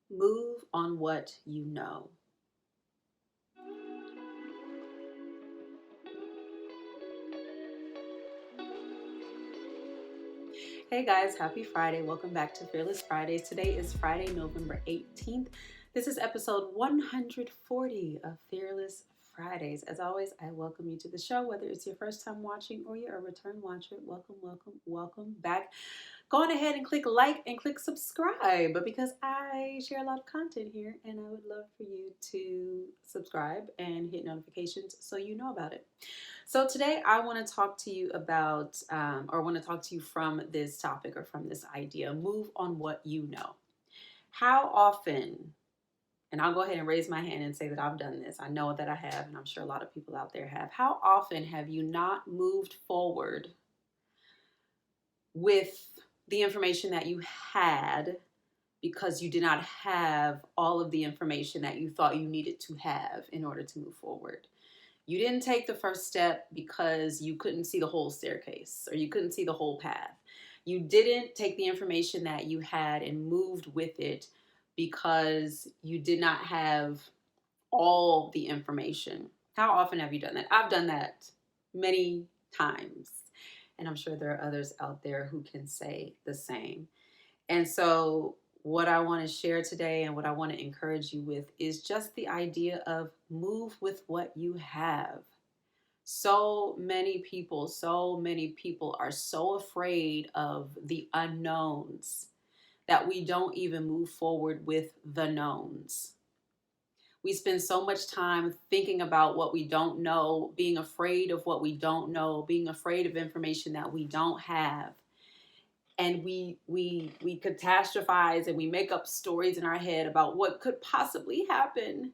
Move on what you know. Hey guys, happy Friday. Welcome back to Fearless Fridays. Today is Friday, November 18th. This is episode 140 of Fearless Fridays. As always, I welcome you to the show, whether it's your first time watching or you're a return watcher. Welcome, welcome, welcome back. Go on ahead and click like and click subscribe because I share a lot of content here and I would love for you to subscribe and hit notifications so you know about it. So today I want to talk to you about, or want to talk to you from this topic or from this idea, move on what you know. How often, and I'll go ahead and raise my hand and say that I've done this. I know that I have, and I'm sure a lot of people out there have. How often have you not moved forward with the information that you had because you did not have all of the information that you thought you needed to have in order to move forward? You didn't take the first step because you couldn't see the whole staircase or you couldn't see the whole path. You didn't take the information that you had and moved with it because you did not have all the information. How often have you done that? I've done that many times. And I'm sure there are others out there who can say the same. And so what I want to share today and what I want to encourage you with is just the idea of move with what you have. So many people are so afraid of the unknowns that we don't even move forward with the knowns. We spend so much time thinking about what we don't know, being afraid of what we don't know, being afraid of information that we don't have, and we catastrophize and we make up stories in our head about what could possibly happen,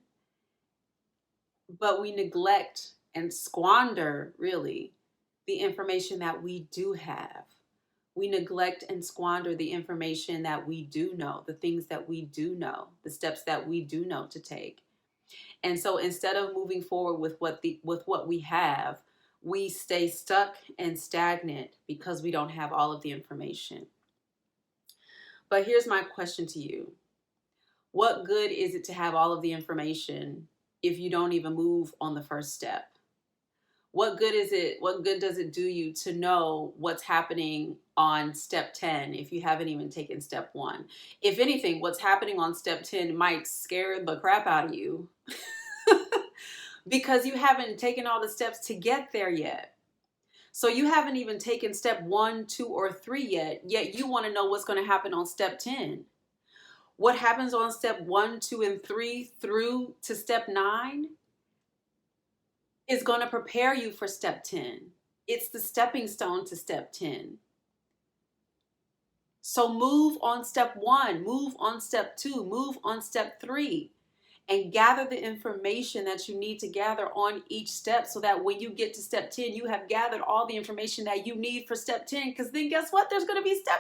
but we neglect and squander really the information that we do have. We neglect and squander the information that we do know, the things that we do know, the steps that we do know to take. And so instead of moving forward with what we have, we stay stuck and stagnant because we don't have all of the information. But here's my question to you. What good is it to have all of the information if you don't even move on the first step? What good is it? What good does it do you to know what's happening on step 10 if you haven't even taken step 1? If anything, what's happening on step 10 might scare the crap out of you because you haven't taken all the steps to get there yet. So you haven't even taken step 1, 2, or 3 yet you want to know what's going to happen on step 10. What happens on step 1, 2, and 3 through to step 9 is going to prepare you for step 10. It's the stepping stone to step 10. So move on step 1, move on step 2, move on step 3, and gather the information that you need to gather on each step so that when you get to step 10, you have gathered all the information that you need for step 10, because then guess what? There's going to be step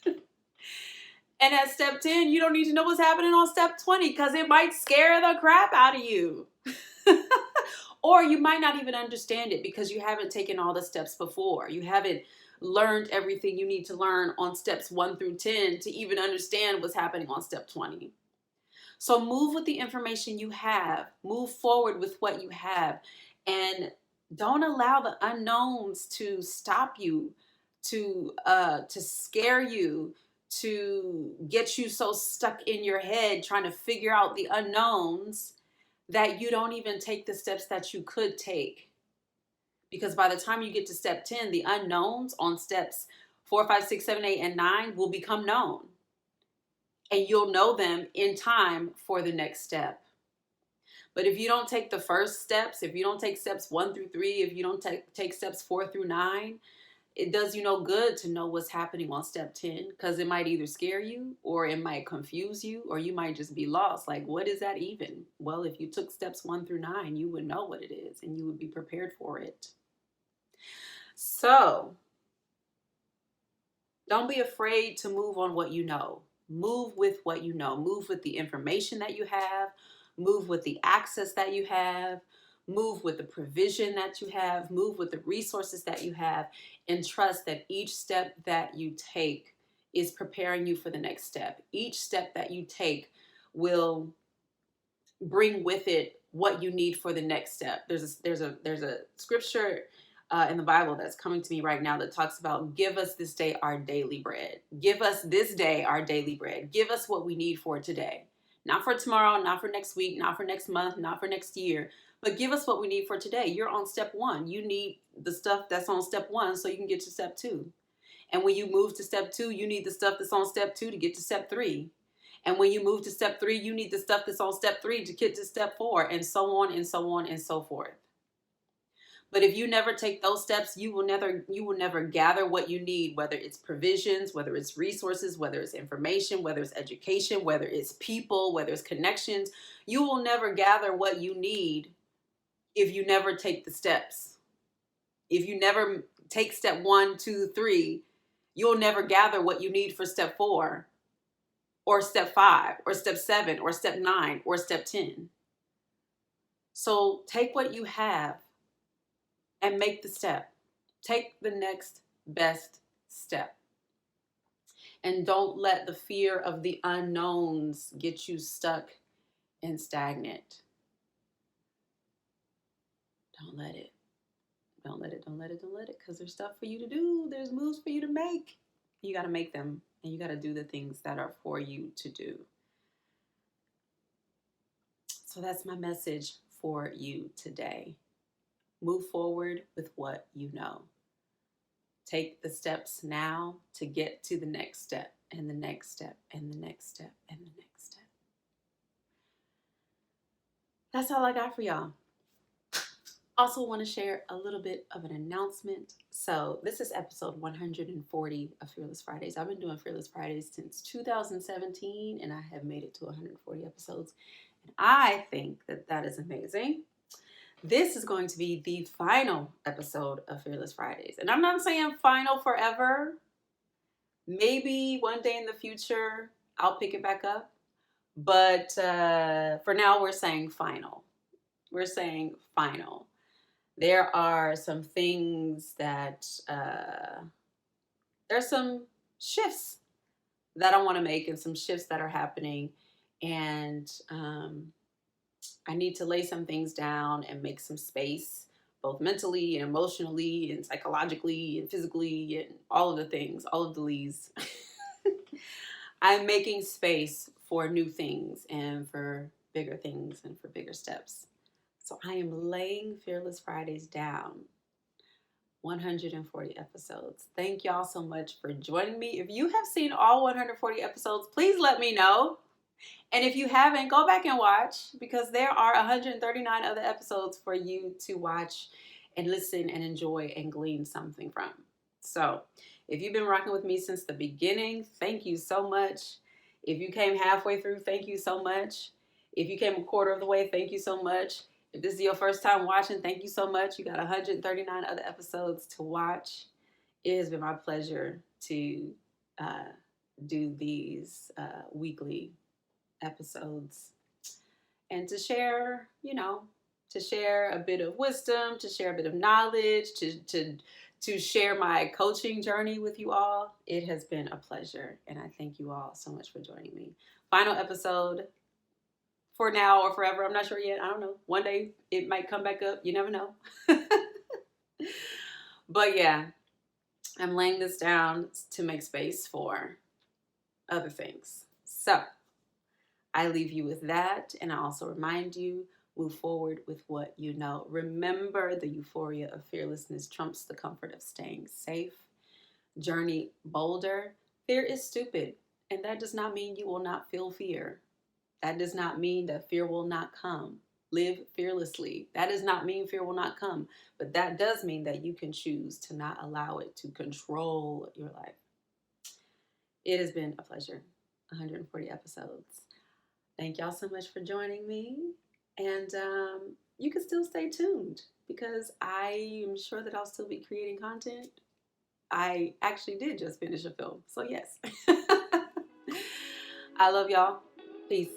20. And at step 10, you don't need to know what's happening on step 20 because it might scare the crap out of you. Or you might not even understand it because you haven't taken all the steps before. You haven't learned everything you need to learn on steps 1 through 10 to even understand what's happening on step 20. So move with the information you have. Move forward with what you have. And don't allow the unknowns to stop you, to scare you, to get you so stuck in your head trying to figure out the unknowns that you don't even take the steps that you could take. Because by the time you get to step 10, the unknowns on steps 4, 5, 6, 7, 8, and 9 will become known. And you'll know them in time for the next step. But if you don't take the first steps, if you don't take steps 1 through 3, if you don't take steps 4 through 9, it does you no good to know what's happening on step 10 because it might either scare you or it might confuse you or you might just be lost. Like, what is that even? Well, if you took steps 1 through 9, you would know what it is and you would be prepared for it. So don't be afraid to move on what you know. Move with what you know. Move with the information that you have. Move with the access that you have. Move with the provision that you have. Move with the resources that you have. And trust that each step that you take is preparing you for the next step. Each step that you take will bring with it what you need for the next step. There's a scripture in the Bible that's coming to me right now that talks about, give us this day our daily bread. Give us this day our daily bread. Give us what we need for today. Not for tomorrow, not for next week, not for next month, not for next year, but give us what we need for today. You're on step 1. You need the stuff that's on step 1 so you can get to step 2. And when you move to step 2, you need the stuff that's on step 2 to get to step 3. And when you move to step 3, you need the stuff that's on step 3 to get to step 4, and so on and so on and so forth. But if you never take those steps, you will never gather what you need, whether it's provisions, whether it's resources, whether it's information, whether it's education, whether it's people, whether it's connections. You will never gather what you need if you never take the steps. If you never take step 1, 2, 3, you'll never gather what you need for step 4 or step 5 or step 7 or step 9 or step 10. So take what you have and make the step. Take the next best step. And don't let the fear of the unknowns get you stuck and stagnant. Don't let it. Don't let it, don't let it, don't let it, because there's stuff for you to do. There's moves for you to make. You got to make them, and you got to do the things that are for you to do. So that's my message for you today. Move forward with what you know. Take the steps now to get to the next step, and the next step, and the next step, and the next step. That's all I got for y'all. Also want to share a little bit of an announcement. So this is episode 140 of Fearless Fridays. I've been doing Fearless Fridays since 2017, and I have made it to 140 episodes. And I think that that is amazing. This is going to be the final episode of Fearless Fridays. And I'm not saying final forever. Maybe one day in the future, I'll pick it back up. But for now, we're saying final. We're saying final. There are some things that, there's some shifts that I want to make and some shifts that are happening. And I need to lay some things down and make some space, both mentally and emotionally and psychologically and physically and all of the things, all of the leads. I'm making space for new things and for bigger things and for bigger steps. So I am laying Fearless Fridays down. 140 episodes. Thank y'all so much for joining me. If you have seen all 140 episodes, please let me know. And if you haven't, go back and watch, because there are 139 other episodes for you to watch and listen and enjoy and glean something from. So if you've been rocking with me since the beginning, thank you so much. If you came halfway through, thank you so much. If you came a quarter of the way, thank you so much. If this is your first time watching, thank you so much. You got 139 other episodes to watch. It has been my pleasure to do these weekly episodes and to share, to share a bit of wisdom, to share a bit of knowledge, to share my coaching journey with you all. It has been a pleasure, and I thank you all so much for joining me. Final episode. For now or forever, I'm not sure yet. I don't know. One day it might come back up. You never know. But yeah, I'm laying this down to make space for other things. So I leave you with that. And I also remind you, move forward with what you know. Remember, the euphoria of fearlessness trumps the comfort of staying safe. Journey bolder. Fear is stupid. And that does not mean you will not feel fear. That does not mean that fear will not come. Live fearlessly. That does not mean fear will not come. But that does mean that you can choose to not allow it to control your life. It has been a pleasure. 140 episodes. Thank y'all so much for joining me. And you can still stay tuned, because I am sure that I'll still be creating content. I actually did just finish a film. So yes. I love y'all. Peace.